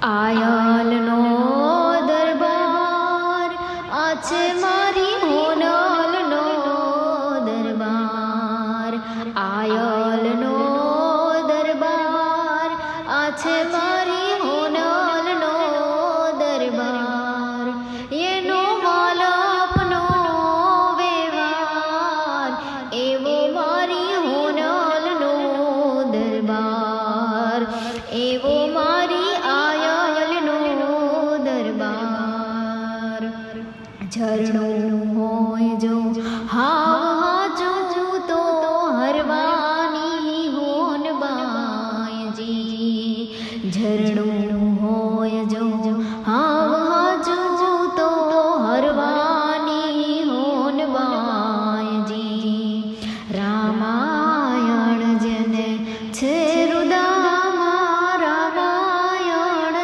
આયલનો દરબાર આ છે મારી હોનલનો દરબાર આયલનો દરબાર આ છે મારી હોનલનો દરબાર એનો વાલાપનો વ્યવહાર એવો મારી હોનલનો દરબાર એવો મારી ઝરણું